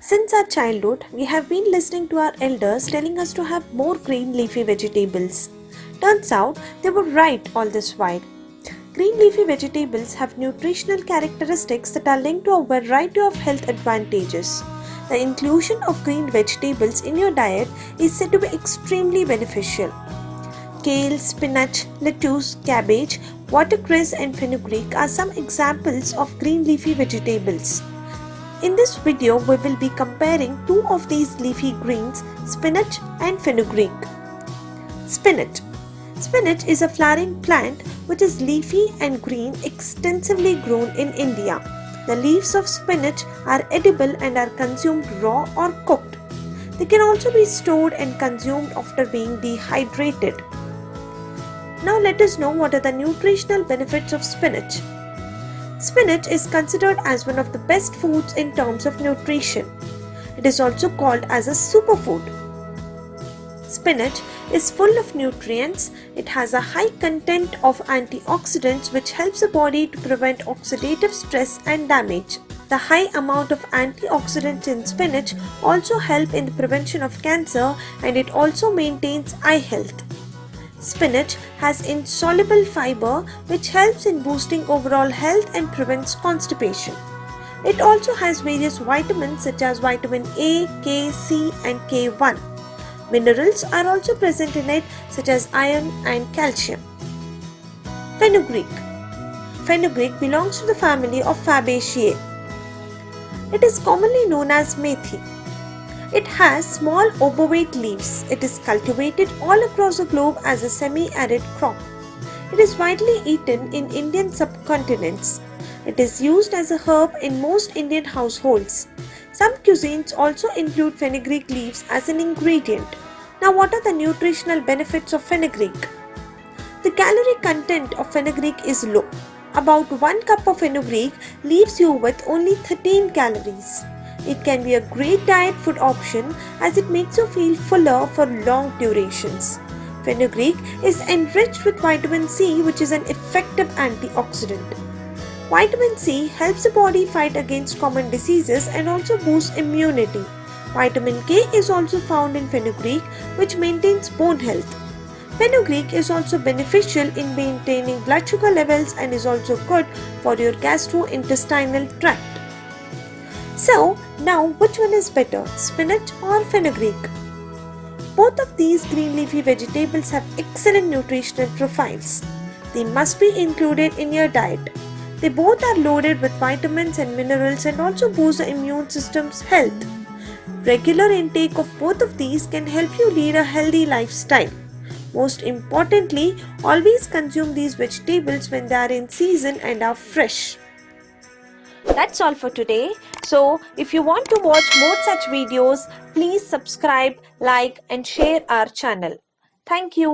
Since our childhood, we have been listening to our elders telling us to have more green leafy vegetables. Turns out they were right all this while. Green leafy vegetables have nutritional characteristics that are linked to a variety of health advantages. The inclusion of green vegetables in your diet is said to be extremely beneficial. Kale, spinach, lettuce, cabbage, watercress and fenugreek are some examples of green leafy vegetables. In this video, we will be comparing two of these leafy greens, spinach and fenugreek. Spinach. Spinach is a flowering plant which is leafy and green, extensively grown in India. The leaves of spinach are edible and are consumed raw or cooked. They can also be stored and consumed after being dehydrated. Now let us know what are the nutritional benefits of spinach. Spinach is considered as one of the best foods in terms of nutrition. It is also called as a superfood. Spinach is full of nutrients. It has a high content of antioxidants which helps the body to prevent oxidative stress and damage. The high amount of antioxidants in spinach also help in the prevention of cancer, and it also maintains eye health. Spinach has insoluble fiber which helps in boosting overall health and prevents constipation. It also has various vitamins such as vitamin A, K, C and K1. Minerals are also present in it such as iron and calcium. Fenugreek. Fenugreek belongs to the family of Fabaceae. It is commonly known as Methi. It has small ovate leaves. It is cultivated all across the globe as a semi-arid crop. It is widely eaten in Indian subcontinents. It is used as a herb in most Indian households. Some cuisines also include fenugreek leaves as an ingredient. Now, what are the nutritional benefits of fenugreek? The calorie content of fenugreek is low. About 1 cup of fenugreek leaves you with only 13 calories. It can be a great diet food option as it makes you feel fuller for long durations. Fenugreek is enriched with vitamin C, which is an effective antioxidant. Vitamin C helps the body fight against common diseases and also boosts immunity. Vitamin K is also found in fenugreek, which maintains bone health. Fenugreek is also beneficial in maintaining blood sugar levels and is also good for your gastrointestinal-tract. So, now which one is better, spinach or fenugreek? Both of these green leafy vegetables have excellent nutritional profiles. They must be included in your diet. They both are loaded with vitamins and minerals and also boost the immune system's health. Regular intake of both of these can help you lead a healthy lifestyle. Most importantly, always consume these vegetables when they are in season and are fresh. That's all for today. So, if you want to watch more such videos, please subscribe, like and share our channel. Thank you.